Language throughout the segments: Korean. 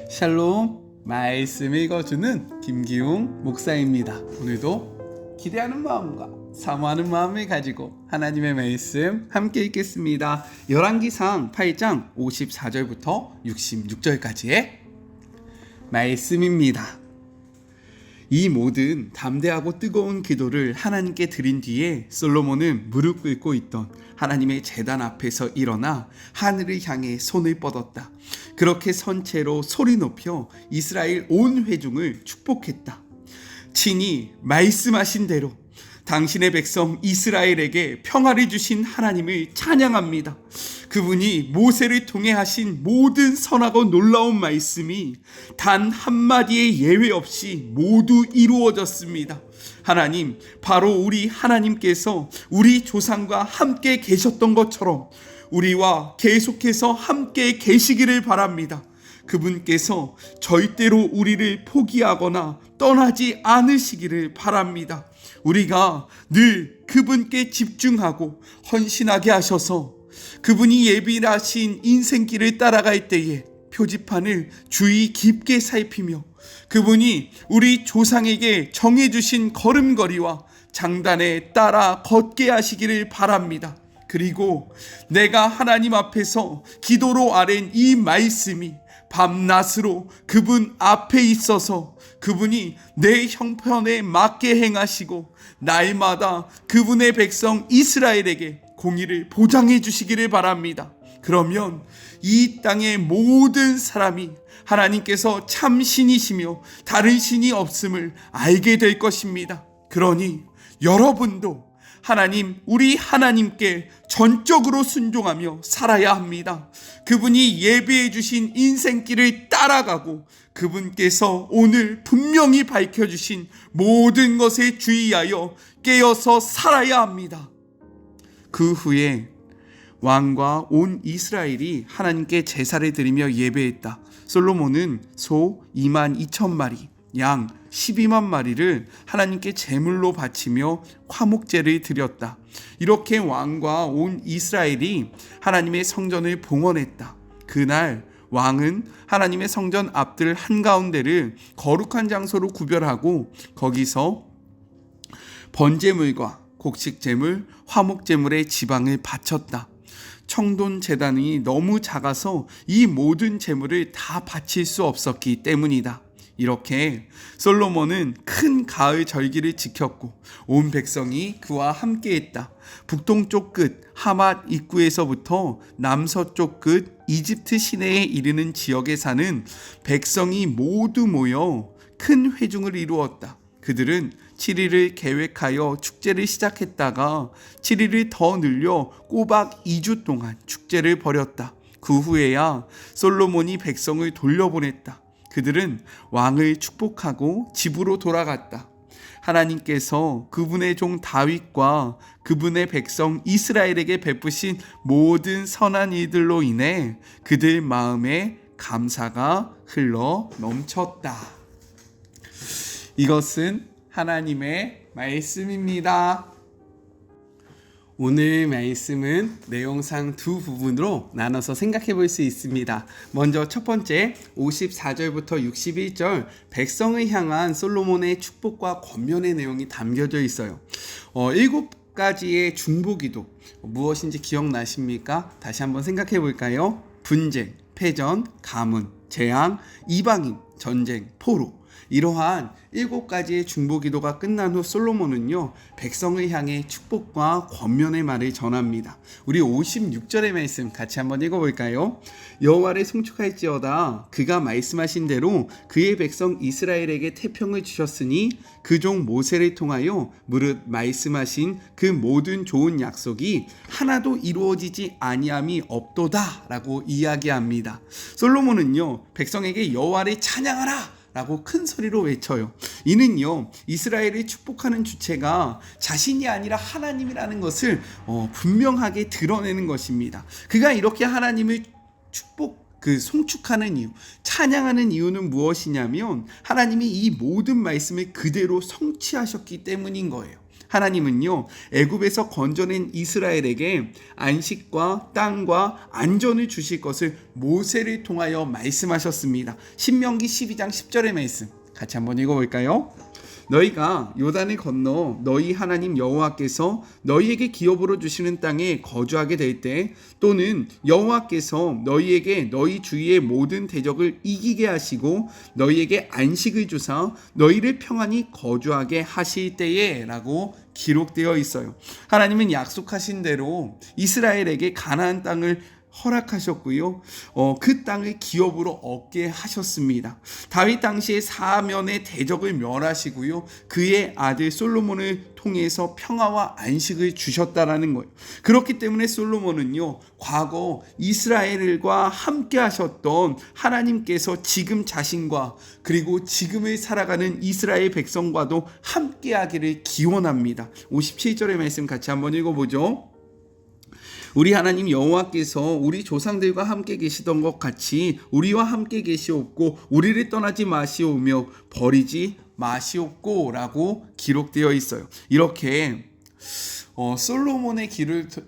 샬롬, 말씀 읽어주는 김기웅 목사입니다. 오늘도 기대하는 마음과 사모하는 마음을 가지고 하나님의 말씀 함께 읽겠습니다. 열왕기상 8장 54절부터 66절까지의 말씀입니다. 이 모든 담대하고 뜨거운 기도를 하나님께 드린 뒤에 솔로몬은 무릎 꿇고 있던 하나님의 제단 앞에서 일어나 하늘을 향해 손을 뻗었다. 그렇게 선체로 소리 높여 이스라엘 온 회중을 축복했다. 친히 말씀하신 대로 당신의 백성 이스라엘에게 평화를 주신 하나님을 찬양합니다. 그분이 모세를 통해 하신 모든 선하고 놀라운 말씀이 단 한마디의 예외 없이 모두 이루어졌습니다. 하나님, 바로 우리 하나님께서 우리 조상과 함께 계셨던 것처럼 우리와 계속해서 함께 계시기를 바랍니다. 그분께서 절대로 우리를 포기하거나 떠나지 않으시기를 바랍니다. 우리가 늘 그분께 집중하고 헌신하게 하셔서 그분이 예비하신 인생길을 따라갈 때에 표지판을 주의 깊게 살피며 그분이 우리 조상에게 정해주신 걸음걸이와 장단에 따라 걷게 하시기를 바랍니다. 그리고 내가 하나님 앞에서 기도로 아랜 이 말씀이 밤낮으로 그분 앞에 있어서 그분이 내 형편에 맞게 행하시고 날마다 그분의 백성 이스라엘에게 공의를 보장해 주시기를 바랍니다. 그러면 이 땅의 모든 사람이 하나님께서 참 신이시며 다른 신이 없음을 알게 될 것입니다. 그러니 여러분도 하나님, 우리 하나님께 전적으로 순종하며 살아야 합니다. 그분이 예비해 주신 인생길을 따라가고 그분께서 오늘 분명히 밝혀주신 모든 것에 주의하여 깨어서 살아야 합니다. 그 후에 왕과 온 이스라엘이 하나님께 제사를 드리며 예배했다. 솔로몬은 소 22,000마리, 양 12만 마리를 하나님께 제물로 바치며 화목제를 드렸다. 이렇게 왕과 온 이스라엘이 하나님의 성전을 봉헌했다. 그날 왕은 하나님의 성전 앞들 한가운데를 거룩한 장소로 구별하고 거기서 번제물과 곡식제물, 화목제물의 지방을 바쳤다. 청돈 제단이 너무 작아서 이 모든 제물을 다 바칠 수 없었기 때문이다. 이렇게 솔로몬은 큰 가을 절기를 지켰고 온 백성이 그와 함께했다. 북동쪽 끝 하맛 입구에서부터 남서쪽 끝 이집트 시내에 이르는 지역에 사는 백성이 모두 모여 큰 회중을 이루었다. 그들은 7일을 계획하여 축제를 시작했다가 7일을 더 늘려 꼬박 2주 동안 축제를 벌였다. 그 후에야 솔로몬이 백성을 돌려보냈다. 그들은 왕을 축복하고 집으로 돌아갔다. 하나님께서 그분의 종 다윗과 그분의 백성 이스라엘에게 베푸신 모든 선한 일들로 인해 그들 마음에 감사가 흘러 넘쳤다. 이것은 하나님의 말씀입니다. 오늘 말씀은 내용상 두 부분으로 나눠서 생각해 볼 수 있습니다. 먼저 첫 번째 54절부터 61절 백성을 향한 솔로몬의 축복과 권면의 내용이 담겨져 있어요. 7가지의 중보기도 무엇인지 기억나십니까? 다시 한번 생각해 볼까요? 분쟁, 패전, 가문, 재앙, 이방인, 전쟁, 포로. 이러한 7가지의 중보기도가 끝난 후 솔로몬은요 백성을 향해 축복과 권면의 말을 전합니다. 우리 56절의 말씀 같이 한번 읽어볼까요? 여호와를 송축할지어다 그가 말씀하신 대로 그의 백성 이스라엘에게 태평을 주셨으니 그 종 모세를 통하여 무릇 말씀하신 그 모든 좋은 약속이 하나도 이루어지지 아니함이 없도다 라고 이야기합니다. 솔로몬은요 백성에게 여호와를 찬양하라 라고 큰 소리로 외쳐요. 이는요 이스라엘을 축복하는 주체가 자신이 아니라 하나님이라는 것을 분명하게 드러내는 것입니다. 그가 이렇게 하나님을 송축하는 이유, 찬양하는 이유는 무엇이냐면 하나님이 이 모든 말씀을 그대로 성취하셨기 때문인 거예요. 하나님은요, 애굽에서 건져낸 이스라엘에게 안식과 땅과 안전을 주실 것을 모세를 통하여 말씀하셨습니다. 신명기 12장 10절의 말씀 같이 한번 읽어볼까요? 너희가 요단을 건너 너희 하나님 여호와께서 너희에게 기업으로 주시는 땅에 거주하게 될 때, 또는 여호와께서 너희에게 너희 주위의 모든 대적을 이기게 하시고 너희에게 안식을 주사 너희를 평안히 거주하게 하실 때에 라고 기록되어 있어요. 하나님은 약속하신 대로 이스라엘에게 가나안 땅을 허락하셨고요. 그 땅을 기업으로 얻게 하셨습니다. 다윗 당시에 사면의 대적을 멸하시고요. 그의 아들 솔로몬을 통해서 평화와 안식을 주셨다라는 거예요. 그렇기 때문에 솔로몬은요, 과거 이스라엘과 함께 하셨던 하나님께서 지금 자신과 그리고 지금을 살아가는 이스라엘 백성과도 함께 하기를 기원합니다. 57절의 말씀 같이 한번 읽어보죠. 우리 하나님 여호와께서 우리 조상들과 함께 계시던 것 같이 우리와 함께 계시옵고 우리를 떠나지 마시오며 버리지 마시옵고 라고 기록되어 있어요. 이렇게 솔로몬의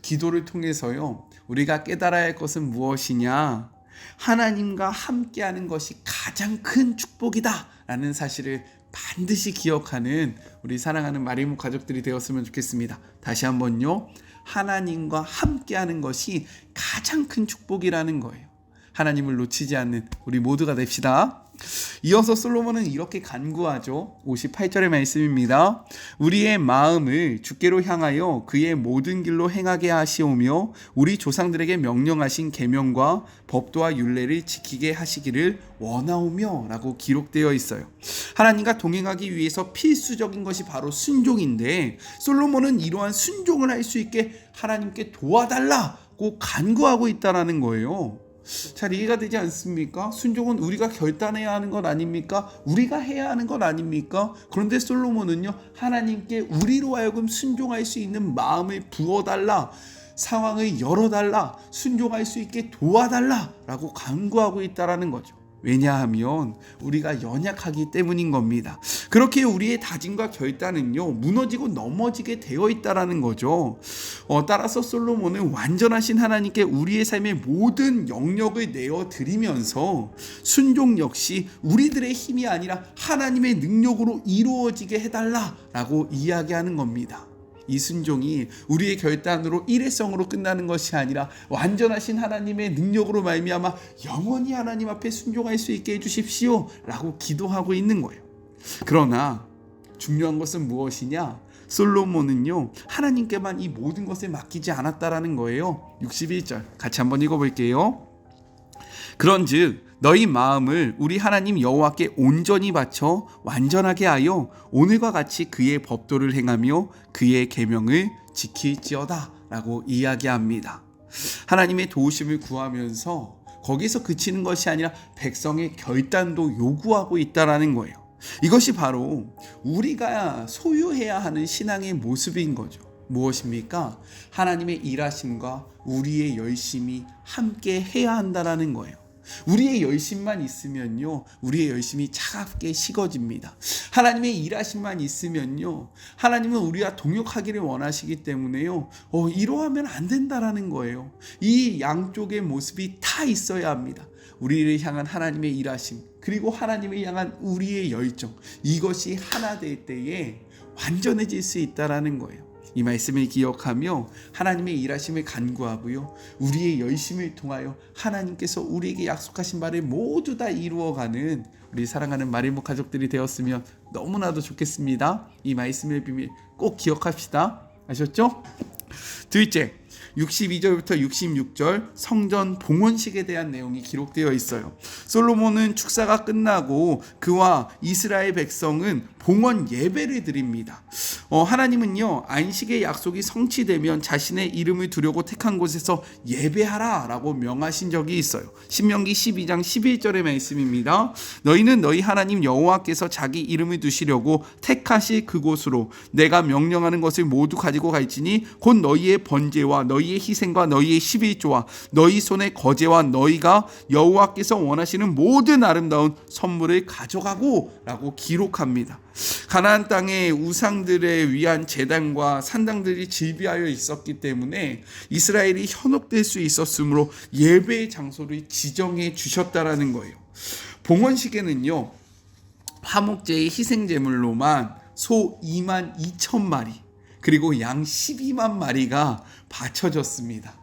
기도를 통해서요, 우리가 깨달아야 할 것은 무엇이냐? 하나님과 함께하는 것이 가장 큰 축복이다 라는 사실을 반드시 기억하는 우리 사랑하는 마리모 가족들이 되었으면 좋겠습니다. 다시 한번요, 하나님과 함께하는 것이 가장 큰 축복이라는 거예요. 하나님을 놓치지 않는 우리 모두가 됩시다. 이어서 솔로몬은 이렇게 간구하죠. 58절의 말씀입니다. 우리의 마음을 주께로 향하여 그의 모든 길로 행하게 하시오며 우리 조상들에게 명령하신 계명과 법도와 율례를 지키게 하시기를 원하오며 라고 기록되어 있어요. 하나님과 동행하기 위해서 필수적인 것이 바로 순종인데, 솔로몬은 이러한 순종을 할 수 있게 하나님께 도와달라고 간구하고 있다는 거예요. 잘 이해가 되지 않습니까? 순종은 우리가 결단해야 하는 것 아닙니까? 우리가 해야 하는 것 아닙니까? 그런데 솔로몬은요, 하나님께 우리로 하여금 순종할 수 있는 마음을 부어달라, 상황을 열어달라, 순종할 수 있게 도와달라 라고 간구하고 있다는 거죠. 왜냐하면 우리가 연약하기 때문인 겁니다. 그렇게 우리의 다짐과 결단은요, 무너지고 넘어지게 되어 있다는 거죠. 따라서 솔로몬은 완전하신 하나님께 우리의 삶의 모든 영역을 내어드리면서 순종 역시 우리들의 힘이 아니라 하나님의 능력으로 이루어지게 해달라라고 이야기하는 겁니다. 이 순종이 우리의 결단으로 일회성으로 끝나는 것이 아니라 완전하신 하나님의 능력으로 말미암아 영원히 하나님 앞에 순종할 수 있게 해주십시오 라고 기도하고 있는 거예요. 그러나 중요한 것은 무엇이냐? 솔로몬은요, 하나님께만 이 모든 것을 맡기지 않았다라는 거예요. 61절 같이 한번 읽어볼게요. 그런즉 너희 마음을 우리 하나님 여호와께 온전히 바쳐 완전하게 하여 오늘과 같이 그의 법도를 행하며 그의 계명을 지킬지어다 라고 이야기합니다. 하나님의 도우심을 구하면서 거기서 그치는 것이 아니라 백성의 결단도 요구하고 있다는 거예요. 이것이 바로 우리가 소유해야 하는 신앙의 모습인 거죠. 무엇입니까? 하나님의 일하심과 우리의 열심이 함께 해야 한다는 거예요. 우리의 열심만 있으면요, 우리의 열심이 차갑게 식어집니다. 하나님의 일하심만 있으면요, 하나님은 우리와 동역하기를 원하시기 때문에요, 이러하면 안 된다라는 거예요. 이 양쪽의 모습이 다 있어야 합니다. 우리를 향한 하나님의 일하심, 그리고 하나님을 향한 우리의 열정, 이것이 하나 될 때에 완전해질 수 있다라는 거예요. 이 말씀을 기억하며 하나님의 일하심을 간구하고요, 우리의 열심을 통하여 하나님께서 우리에게 약속하신 바를 모두 다 이루어가는 우리 사랑하는 마리모 가족들이 되었으면 너무나도 좋겠습니다. 이 말씀의 비밀 꼭 기억합시다. 아셨죠? 둘째, 62절부터 66절 성전 봉헌식에 대한 내용이 기록되어 있어요. 솔로몬은 축사가 끝나고 그와 이스라엘 백성은 봉헌 예배를 드립니다. 하나님은요, 안식의 약속이 성취되면 자신의 이름을 두려고 택한 곳에서 예배하라 라고 명하신 적이 있어요. 신명기 12장 11절의 말씀입니다. 너희는 너희 하나님 여호와께서 자기 이름을 두시려고 택하실 그곳으로 내가 명령하는 것을 모두 가지고 갈지니 곧 너희의 번제와 너희의 희생과 너희의 11조와 너희 손의 거제와 너희가 여호와께서 원하시는 모든 아름다운 선물을 가져가고 라고 기록합니다. 가나안 땅에 우상들에 위한 제단과 산당들이 즐비하여 있었기 때문에 이스라엘이 현혹될 수 있었으므로 예배의 장소를 지정해 주셨다라는 거예요. 봉헌식에는요, 화목제의 희생제물로만 소 2만 2천 마리 그리고 양 12만 마리가 바쳐졌습니다.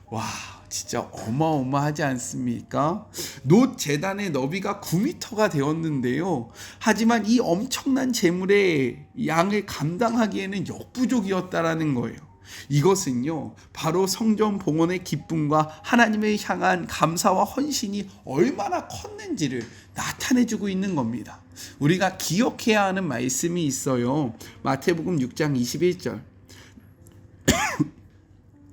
와, 진짜 어마어마하지 않습니까? 놋 제단의 너비가 9m가 되었는데요. 하지만 이 엄청난 제물의 양을 감당하기에는 역부족이었다라는 거예요. 이것은요, 바로 성전 봉헌의 기쁨과 하나님을 향한 감사와 헌신이 얼마나 컸는지를 나타내주고 있는 겁니다. 우리가 기억해야 하는 말씀이 있어요. 마태복음 6장 21절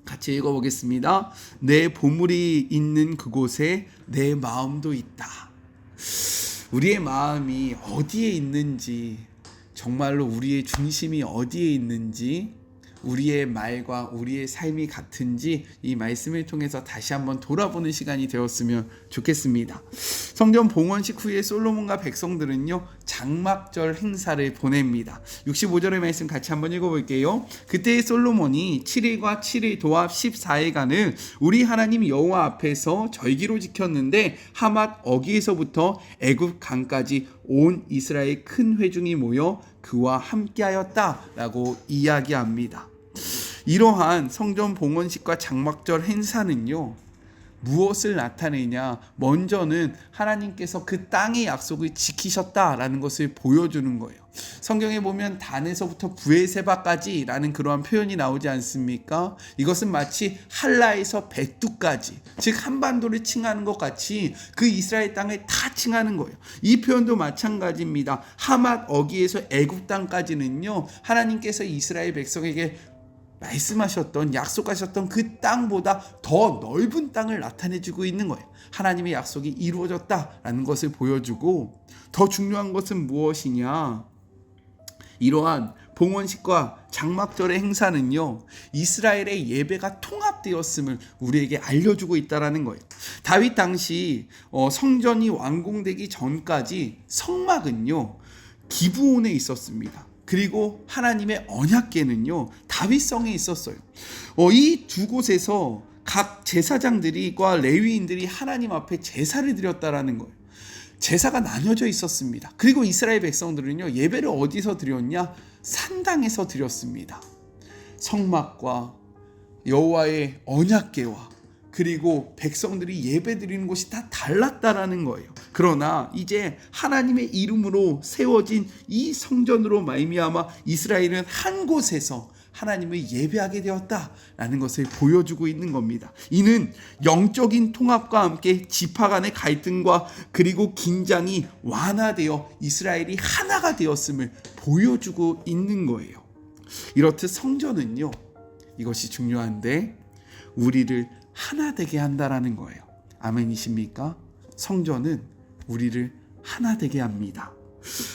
같이 읽어보겠습니다. 내 보물이 있는 그곳에 내 마음도 있다. 우리의 마음이 어디에 있는지, 정말로 우리의 중심이 어디에 있는지, 우리의 말과 우리의 삶이 같은지 이 말씀을 통해서 다시 한번 돌아보는 시간이 되었으면 좋겠습니다. 성전 봉헌식 후에 솔로몬과 백성들은요, 장막절 행사를 보냅니다. 65절의 말씀 같이 한번 읽어볼게요. 그때 솔로몬이 7일과 7일 도합 14일간을 우리 하나님 여호와 앞에서 절기로 지켰는데 하맛 어기에서부터 애굽 강까지 온 이스라엘 큰 회중이 모여 그와 함께하였다라고 이야기합니다. 이러한 성전 봉헌식과 장막절 행사는요, 무엇을 나타내냐? 먼저는 하나님께서 그 땅의 약속을 지키셨다라는 것을 보여주는 거예요. 성경에 보면 단에서부터 브에세바까지라는 그러한 표현이 나오지 않습니까? 이것은 마치 할라에서 백두까지, 즉 한반도를 칭하는 것 같이 그 이스라엘 땅을 다 칭하는 거예요. 이 표현도 마찬가지입니다. 하맛 어기에서 애굽 땅까지는요, 하나님께서 이스라엘 백성에게 말씀하셨던, 약속하셨던 그 땅보다 더 넓은 땅을 나타내주고 있는 거예요. 하나님의 약속이 이루어졌다라는 것을 보여주고, 더 중요한 것은 무엇이냐? 이러한 봉헌식과 장막절의 행사는요, 이스라엘의 예배가 통합되었음을 우리에게 알려주고 있다는 거예요. 다윗 당시 성전이 완공되기 전까지 성막은요, 기브온에 있었습니다. 그리고 하나님의 언약궤는요, 다윗성에 있었어요. 이 두 곳에서 각 제사장들과 레위인들이 하나님 앞에 제사를 드렸다라는 거예요. 제사가 나뉘어져 있었습니다. 그리고 이스라엘 백성들은요, 예배를 어디서 드렸냐? 산당에서 드렸습니다. 성막과 여호와의 언약궤와 그리고 백성들이 예배 드리는 곳이 다 달랐다라는 거예요. 그러나 이제 하나님의 이름으로 세워진 이 성전으로 말미암아 이스라엘은 한 곳에서 하나님을 예배하게 되었다라는 것을 보여주고 있는 겁니다. 이는 영적인 통합과 함께 지파 간의 갈등과 그리고 긴장이 완화되어 이스라엘이 하나가 되었음을 보여주고 있는 거예요. 이렇듯 성전은요, 이것이 중요한데 우리를 하나 되게 한다라는 거예요. 아멘이십니까? 성전은 우리를 하나 되게 합니다.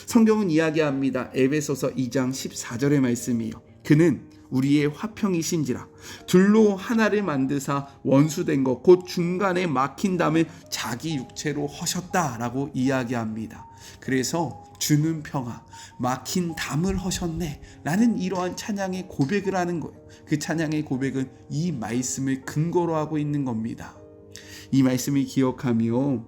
성경은 이야기합니다. 에베소서 2장 14절의 말씀이요. 그는 우리의 화평이신지라 둘로 하나를 만드사 원수된 것 곧 중간에 막힌 담을 자기 육체로 허셨다라고 이야기합니다. 그래서 주는 평화, 막힌 담을 허셨네 라는 이러한 찬양의 고백을 하는 거예요. 그 찬양의 고백은 이 말씀을 근거로 하고 있는 겁니다. 이 말씀을 기억하며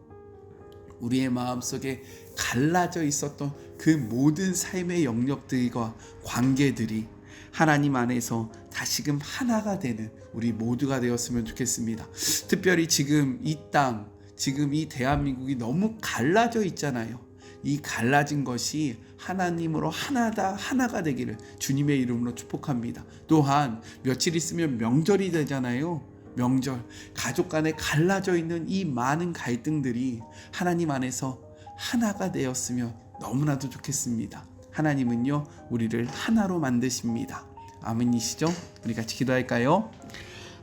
우리의 마음속에 갈라져 있었던 그 모든 삶의 영역들과 관계들이 하나님 안에서 다시금 하나가 되는 우리 모두가 되었으면 좋겠습니다. 특별히 지금 이 땅, 지금 이 대한민국이 너무 갈라져 있잖아요. 이 갈라진 것이 하나님으로 하나가 되기를 주님의 이름으로 축복합니다. 또한 며칠 있으면 명절이 되잖아요. 명절, 가족 간에 갈라져 있는 이 많은 갈등들이 하나님 안에서 하나가 되었으면 너무나도 좋겠습니다. 하나님은요, 우리를 하나로 만드십니다. 아멘이시죠? 우리 같이 기도할까요?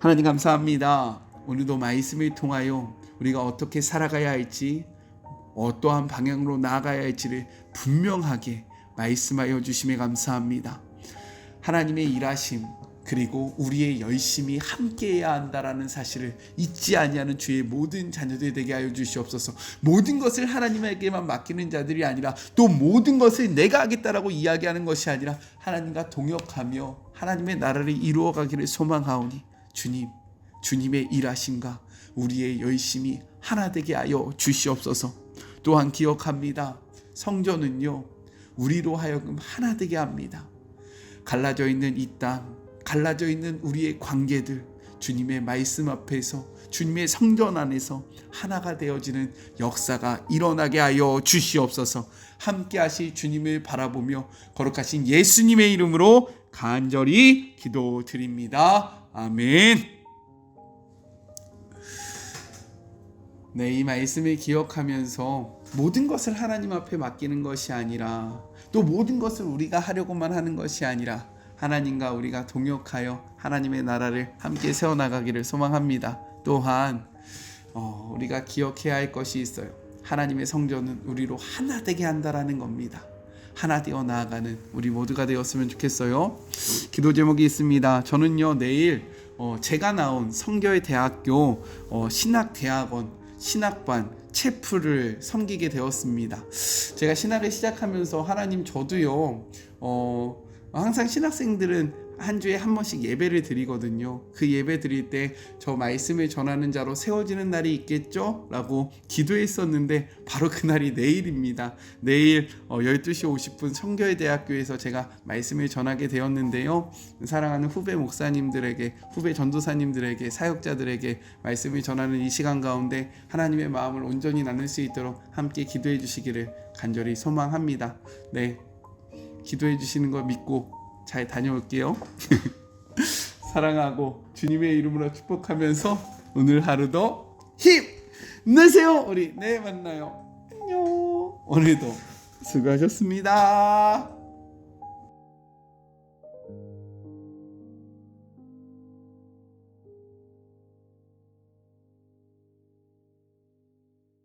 하나님 감사합니다. 오늘도 말씀을 통하여 우리가 어떻게 살아가야 할지, 어떠한 방향으로 나아가야 할지를 분명하게 말씀하여 주심에 감사합니다. 하나님의 일하심, 그리고 우리의 열심히 함께해야 한다라는 사실을 잊지 아니하는 주의 모든 자녀들이 되게 하여 주시옵소서. 모든 것을 하나님에게만 맡기는 자들이 아니라 또 모든 것을 내가 하겠다라고 이야기하는 것이 아니라 하나님과 동역하며 하나님의 나라를 이루어가기를 소망하오니 주님의 일하심과 우리의 열심이 하나 되게 하여 주시옵소서. 또한 기억합니다. 성전은요 우리로 하여금 하나 되게 합니다. 갈라져 있는 이 땅, 갈라져 있는 우리의 관계들, 주님의 말씀 앞에서 주님의 성전 안에서 하나가 되어지는 역사가 일어나게 하여 주시옵소서. 함께 하실 주님을 바라보며 거룩하신 예수님의 이름으로 간절히 기도드립니다. 아멘. 네, 이 말씀을 기억하면서 모든 것을 하나님 앞에 맡기는 것이 아니라 또 모든 것을 우리가 하려고만 하는 것이 아니라 하나님과 우리가 동역하여 하나님의 나라를 함께 세워나가기를 소망합니다. 또한 우리가 기억해야 할 것이 있어요. 하나님의 성전은 우리로 하나 되게 한다라는 겁니다. 하나 되어 나아가는 우리 모두가 되었으면 좋겠어요. 기도 제목이 있습니다. 저는요 내일 제가 나온 성교의 대학교 신학대학원 신학반 체프를 섬기게 되었습니다. 제가 신학을 시작하면서 하나님 저도요 항상 신학생들은 한 주에 한 번씩 예배를 드리거든요. 그 예배 드릴 때 저 말씀을 전하는 자로 세워지는 날이 있겠죠? 라고 기도했었는데 바로 그날이 내일입니다. 내일 12시 50분 성교의 대학교에서 제가 말씀을 전하게 되었는데요. 사랑하는 후배 목사님들에게, 후배 전도사님들에게, 사역자들에게 말씀을 전하는 이 시간 가운데 하나님의 마음을 온전히 나눌 수 있도록 함께 기도해 주시기를 간절히 소망합니다. 네, 기도해 주시는 거 믿고 잘 다녀올게요. 사랑하고 주님의 이름으로 축복하면서 오늘 하루도 힘내세요. 우리 내일 만나요. 안녕. 오늘도 수고하셨습니다.